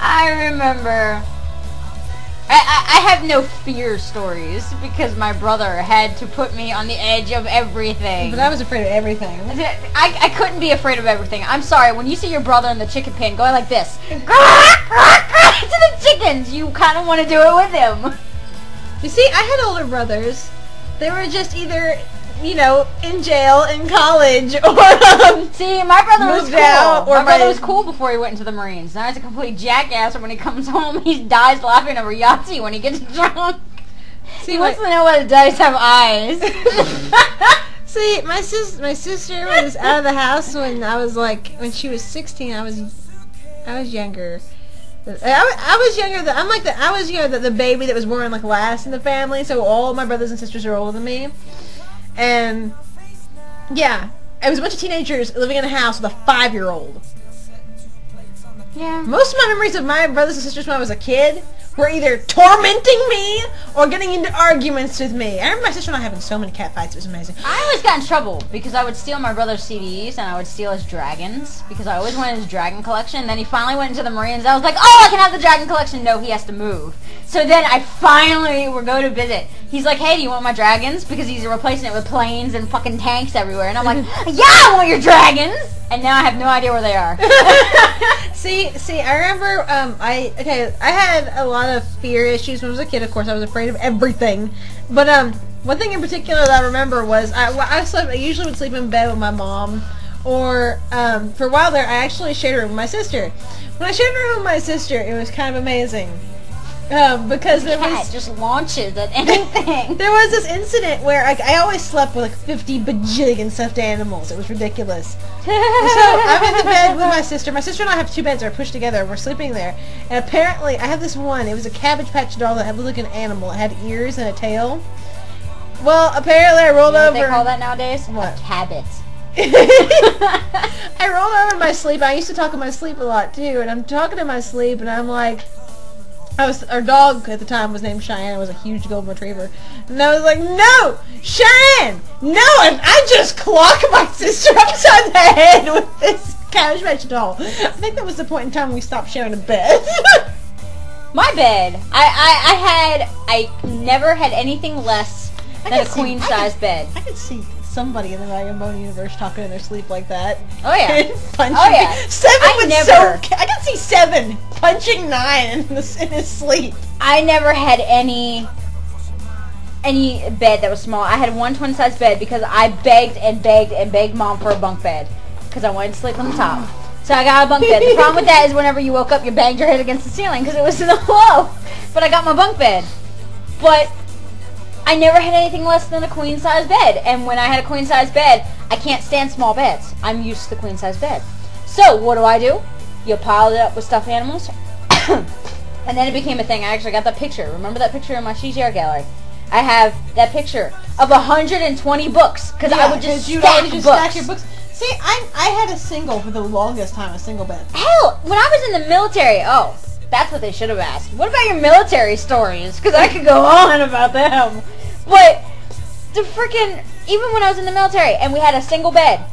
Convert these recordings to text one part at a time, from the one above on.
I remember. I have no fear stories because my brother had to put me on the edge of everything. But I was afraid of everything. I couldn't be afraid of everything. I'm sorry, when you see your brother in the chicken pen going like this to the chickens, you kind of want to do it with him. You see, I had older brothers. They were just either, you know, in jail, in college, or see, my brother was cool. Out, or my brother was cool before he went into the Marines. Now he's a complete jackass, and when he comes home, he dies laughing over Yahtzee when he gets drunk. See, he wants to know why the dice have eyes. See, my sister was out of the house when she was 16. I was younger. I was younger. I was the baby that was born like last in the family. So all my brothers and sisters are older than me. And yeah, it was a bunch of teenagers living in a house with a 5-year-old. Yeah. Most of my memories of my brothers and sisters when I was a kid were either tormenting me or getting into arguments with me. I remember my sister and I having so many cat fights. It was amazing. I always got in trouble because I would steal my brother's CDs and I would steal his dragons because I always wanted his dragon collection. And then he finally went into the Marines. I was like, oh, I can have the dragon collection. No, he has to move. So then I finally would go to visit. He's like, hey, do you want my dragons? Because he's replacing it with planes and fucking tanks everywhere. And I'm like, yeah, I want your dragons. And now I have no idea where they are. See, I remember, I had a lot of fear issues when I was a kid. Of course, I was afraid of everything. But one thing in particular that I remember was I usually would sleep in bed with my mom, or for a while there, I actually shared a room with my sister. When I shared a room with my sister, it was kind of amazing. Because there was just launches at anything. There was this incident where I always slept with like 50 bajillion stuffed animals. It was ridiculous. So I'm in the bed with my sister. My sister and I have 2 beds that are pushed together, and we're sleeping there. And apparently, I have this one. It was a Cabbage Patch doll that looked like an animal. It had ears and a tail. Well, apparently I rolled over. What they call that nowadays? What? A cabbit. I rolled over in my sleep. I used to talk in my sleep a lot too, and I'm talking in my sleep, and I'm like. Our dog at the time was named Cheyenne. It was a huge golden retriever. And I was like, no! Cheyenne! No! And I just clocked my sister upside the head with this Cabbage Patch doll. I think that was the point in time we stopped sharing a bed. My bed. I never had anything less than a queen-size bed. I could see somebody in the RagNBone universe talking in their sleep like that. Oh yeah. Punching. Oh yeah. I could see 7 punching 9 in his sleep. I never had any bed that was small. I had one twin-size bed because I begged and begged and begged Mom for a bunk bed because I wanted to sleep on the top. So I got a bunk bed. The problem with that is whenever you woke up, you banged your head against the ceiling because it was so low. But I got my bunk bed. But I never had anything less than a queen-size bed. And when I had a queen-size bed, I can't stand small beds. I'm used to the queen-size bed. So what do? You pile it up with stuffed animals. And then it became a thing. I actually got that picture. Remember that picture in my Shrineart gallery? I have that picture of 120 books. Because I would just stack your books. See, I had a single for the longest time, a single bed. Hell, when I was in the military, that's what they should have asked. What about your military stories? Because I could go on about them. But the freaking, even when I was in the military and we had a single bed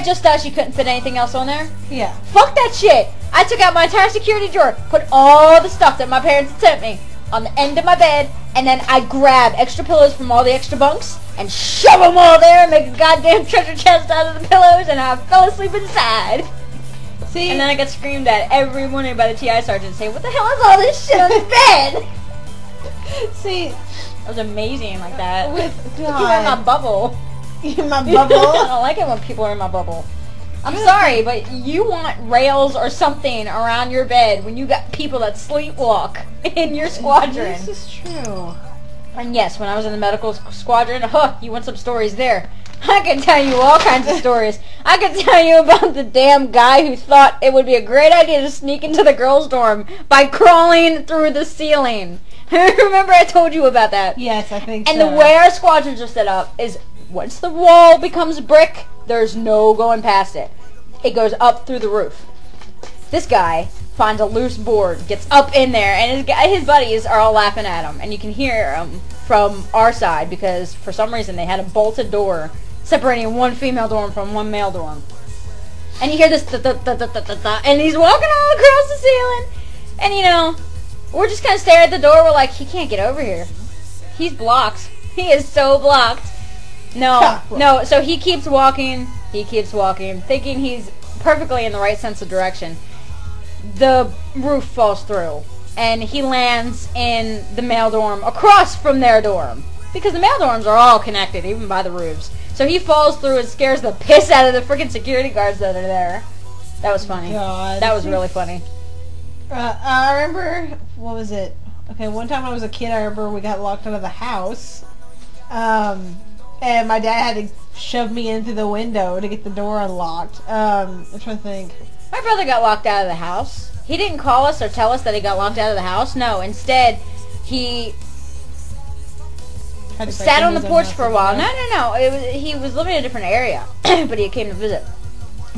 just us, you couldn't fit anything else on there. Yeah. Fuck that shit. I took out my entire security drawer, put all the stuff that my parents had sent me on the end of my bed, and then I grabbed extra pillows from all the extra bunks and shove them all there and make a goddamn treasure chest out of the pillows, and I fell asleep inside. See? And then I got screamed at every morning by the TI sergeant saying, what the hell is all this shit on the bed? See, it was amazing like that. You were in my bubble. In my bubble? I don't like it when people are in my bubble. I'm sorry, but you want rails or something around your bed when you got people that sleepwalk in your squadron. This is true. And yes, when I was in the medical squadron, you want some stories there. I can tell you all kinds of stories. I can tell you about the damn guy who thought it would be a great idea to sneak into the girls' dorm by crawling through the ceiling. Remember I told you about that? Yes, I think and so. And the way our squadrons are set up is once the wall becomes brick, there's no going past it. It goes up through the roof. This guy finds a loose board, gets up in there, and his buddies are all laughing at him. And you can hear him from our side because for some reason they had a bolted door separating one female dorm from one male dorm. And you hear this, and he's walking all across the ceiling. And, you know, we're just kind of staring at the door. We're like, he can't get over here. He's blocked. He is so blocked. No. So he keeps walking, thinking he's perfectly in the right sense of direction. The roof falls through, and he lands in the male dorm across from their dorm. Because the male dorms are all connected, even by the roofs. So he falls through and scares the piss out of the freaking security guards that are there. That was funny. God. That was really funny. I remember, what was it? Okay, one time when I was a kid, I remember we got locked out of the house. And my dad had to shove me in through the window to get the door unlocked. I'm trying to think. My brother got locked out of the house. He didn't call us or tell us that he got locked out of the house. No, instead, he sat on the porch for a while. No. He was living in a different area, but he came to visit.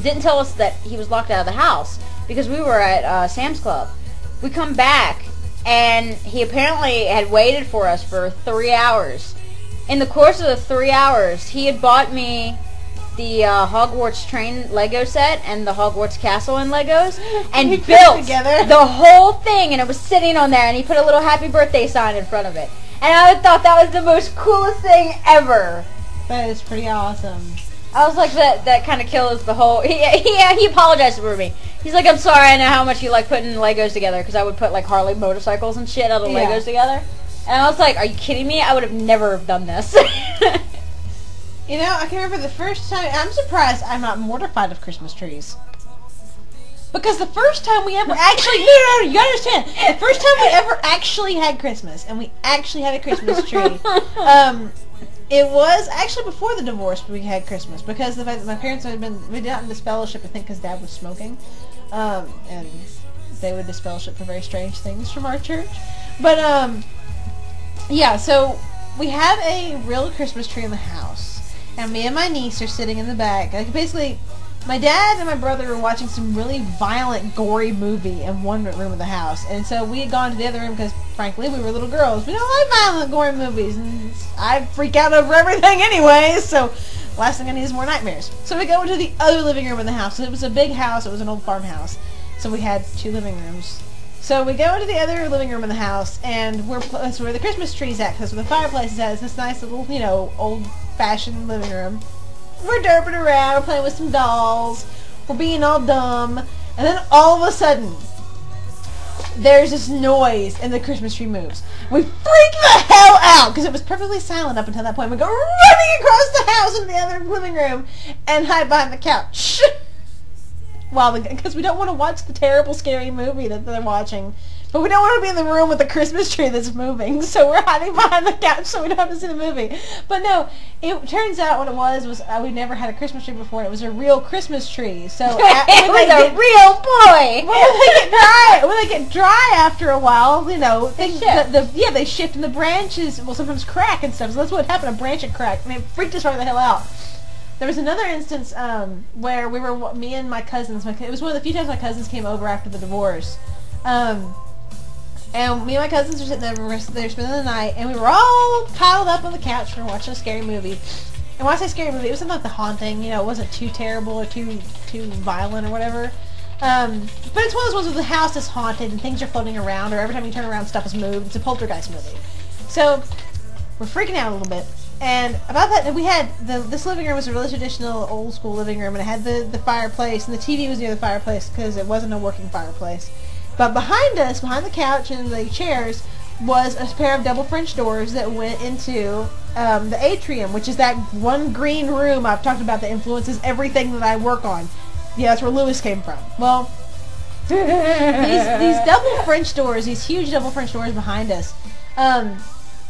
Didn't tell us that he was locked out of the house because we were at Sam's Club. We come back, and he apparently had waited for us for 3 hours. In the course of the 3 hours, he had bought me the Hogwarts train Lego set and the Hogwarts castle in Legos, and built the whole thing, and it was sitting on there, and he put a little happy birthday sign in front of it. And I thought that was the most coolest thing ever. That is pretty awesome. I was like, that kind of kills the whole... He apologized for me. He's like, I'm sorry, I know how much you like putting Legos together, because I would put like Harley motorcycles and shit out of Legos together. And I was like, are you kidding me? I would have never done this. You know, I can remember the first time... I'm surprised I'm not mortified of Christmas trees. Because the first time we ever actually... No, you gotta understand. The first time we ever actually had Christmas, and we actually had a Christmas tree, it was actually before the divorce we had Christmas. Because the fact that my parents had been... We got in disfellowship, I think, because Dad was smoking. And they would disfellowship for very strange things from our church. But, yeah, so we have a real Christmas tree in the house. And me and my niece are sitting in the back. Like, basically, my dad and my brother were watching some really violent, gory movie in one room of the house. And so we had gone to the other room because, frankly, we were little girls. We don't like violent, gory movies. And I freak out over everything anyway. So last thing I need is more nightmares. So we go into the other living room in the house. It was a big house. It was an old farmhouse. So we had 2 living rooms. So we go into the other living room in the house, and that's where the Christmas tree's at, because where the fireplace is at. It's this nice little, you know, old-fashioned living room. We're derping around, we're playing with some dolls, we're being all dumb, and then all of a sudden, there's this noise, and the Christmas tree moves. We freak the hell out, because it was perfectly silent up until that point. We go running across the house into the other living room, and hide behind the couch. Because we don't want to watch the terrible, scary movie that they're watching. But we don't want to be in the room with the Christmas tree that's moving. So we're hiding behind the couch so we don't have to see the movie. But no, it turns out what it was we never had a Christmas tree before. It was a real Christmas tree. So it was a real boy. When they get dry after a while, you know, they shift and the branches will sometimes crack and stuff. So that's what happened. A branch had cracked. And it freaked us right the hell out. There was another instance where we were, me and my cousins, it was one of the few times my cousins came over after the divorce. And me and my cousins were sitting there, we were spending the night, and we were all piled up on the couch and we were watching a scary movie. And when I say scary movie, it was something like The Haunting, you know, it wasn't too terrible or too violent or whatever. But it's one of those ones where the house is haunted and things are floating around, or every time you turn around stuff is moved. It's a poltergeist movie. So, we're freaking out a little bit. And about that, we had this living room was a really traditional old school living room, and it had the fireplace, and the TV was near the fireplace because it wasn't a working fireplace. But behind us, behind the couch and the chairs, was a pair of double French doors that went into the atrium, which is that one green room I've talked about that influences everything that I work on. Yeah, that's where Lewis came from. Well, these double French doors, these huge double French doors behind us.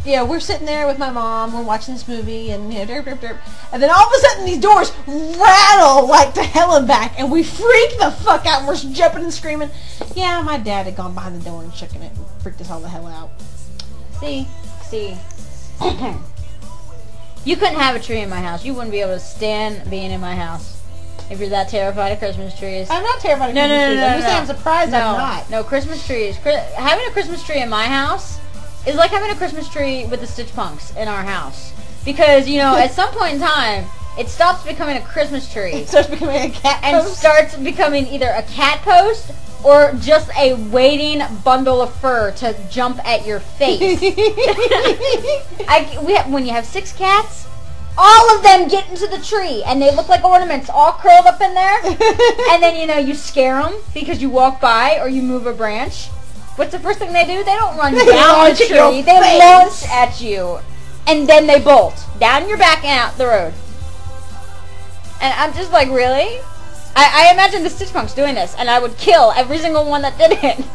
Yeah, we're sitting there with my mom, we're watching this movie, and, you know, derp, derp, derp. And then all of a sudden, these doors rattle, like, to hell and back, and we freak the fuck out, and we're jumping and screaming. Yeah, my dad had gone behind the door and shooken it, and freaked us all the hell out. See. You couldn't have a tree in my house. You wouldn't be able to stand being in my house if you're that terrified of Christmas trees. I'm not terrified of Christmas trees. I'm just saying I'm surprised I'm not. No, Christmas trees. Having a Christmas tree in my house is like having a Christmas tree with the Stitch Punks in our house. Because, you know, at some point in time, it stops becoming a Christmas tree. It starts becoming a cat and post. starts becoming either a cat post or just a waiting bundle of fur to jump at your face. When you have 6 cats, all of them get into the tree, and they look like ornaments, all curled up in there. And then, you scare them because you walk by or you move a branch. What's the first thing they do? They don't run down the tree. They launch at you. And then they bolt down your back and out the road. And I'm just like, really? I imagine the Stitch Punks doing this, and I would kill every single one that did it.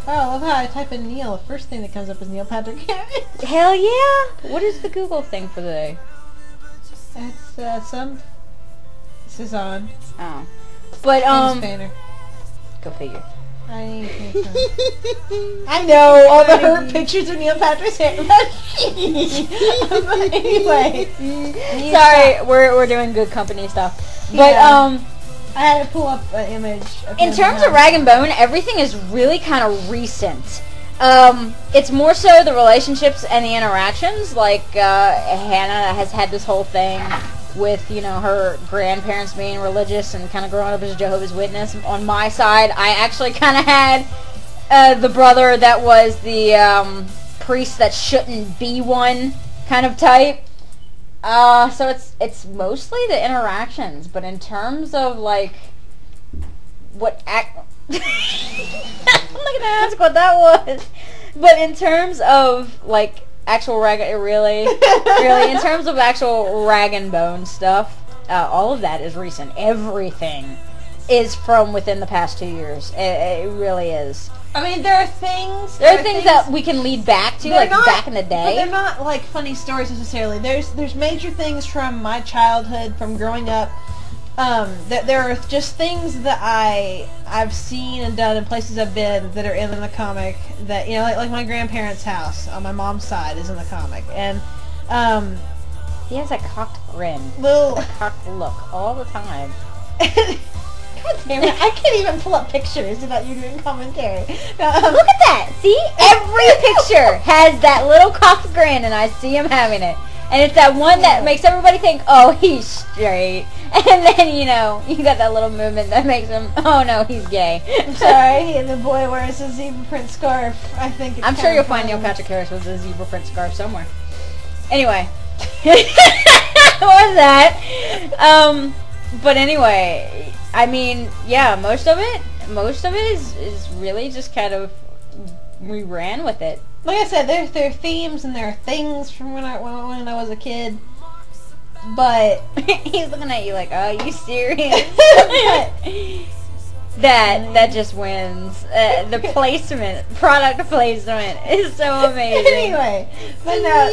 Oh, I love how I type in Neil. The first thing that comes up is Neil Patrick Harris. Hell yeah! What is the Google thing for the day? It's This is on. Oh. But, go figure. I know all the hurt pictures of Neil Patrick Harris. But anyway. Sorry, we're doing good company stuff. But, yeah. I had to pull up an image of in terms of RagNBone, everything is really kind of recent. It's more so the relationships and the interactions. Like, Hannah has had this whole thing with, her grandparents being religious and kind of growing up as a Jehovah's Witness. On my side, I actually kind of had the brother that was the priest that shouldn't be one kind of type. So it's mostly the interactions, but in terms of, like, what I'm not gonna ask what that was. But in terms of, like, actual really, in terms of actual RagNBone stuff, all of that is recent. Everything is from within the past 2 years. It really is. I mean, there are things that we can lead back to, like, back in the day. But they're not, like, funny stories necessarily. There's major things from my childhood, from growing up. That there are just things that I've seen and done in places I've been that are in the comic that, like my grandparents' house on my mom's side is in the comic. And, he has a cocked grin. A cocked look all the time. God damn it, I can't even pull up pictures without you doing commentary. Look at that! See? Every picture has that little cocked grin, and I see him having it. And it's that one that makes everybody think, oh, he's straight. And then, you got that little movement that makes him, oh, no, he's gay. I'm sorry, and the boy wears a zebra print scarf. I think it's I'm sure you'll find Neil Patrick Harris with a zebra print scarf somewhere. Anyway. What was that? But anyway, I mean, yeah, most of it is really just kind of, we ran with it. Like I said, there are themes and there are things from when I was a kid, but he's looking at you like, "Oh, you serious?" that just wins. The product placement is so amazing. Anyway, but no,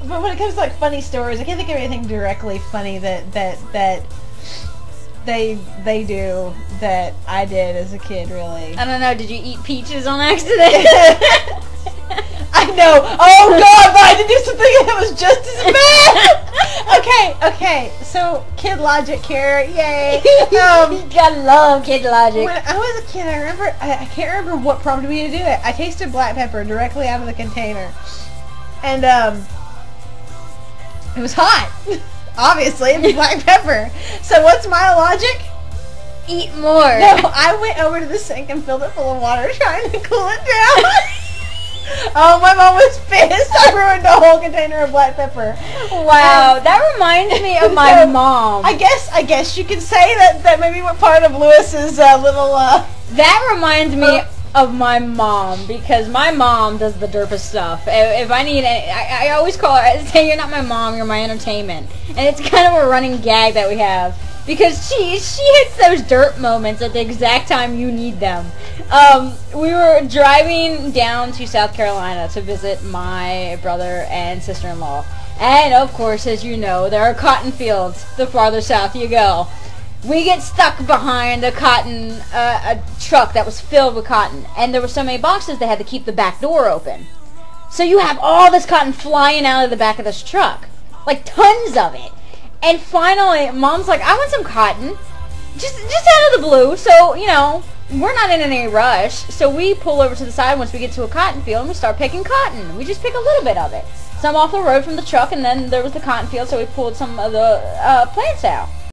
but when it comes to, like, funny stories, I can't think of anything directly funny that they do that I did as a kid, really. I don't know, did you eat peaches on accident? I know. Oh God, but I did do something that was just as bad. Okay. So kid logic here, yay. You gotta love kid logic. When I was a kid, I can't remember what prompted me to do it. I tasted black pepper directly out of the container, and it was hot. Obviously, it's black pepper. So what's my logic? Eat more. No, I went over to the sink and filled it full of water trying to cool it down. Oh, my mom was pissed. I ruined a whole container of black pepper. Wow, that reminds me of my mom. I guess you could say that maybe what part of Lewis's little That reminds me of my mom, because my mom does the derpest stuff. If I need I always call her, I say, "You're not my mom, you're my entertainment." And it's kind of a running gag that we have, because she hits those derp moments at the exact time you need them. We were driving down to South Carolina to visit my brother and sister-in-law, and of course, as you know, there are cotton fields the farther south you go. We get stuck behind a truck that was filled with cotton, and there were so many boxes they had to keep the back door open. So you have all this cotton flying out of the back of this truck, like tons of it. And finally, Mom's like, "I want some cotton," just out of the blue. So we're not in any rush. So we pull over to the side once we get to a cotton field, and we start picking cotton. We just pick a little bit of it. some off the road from the truck, and then there was the cotton field, so we pulled some of the plants out.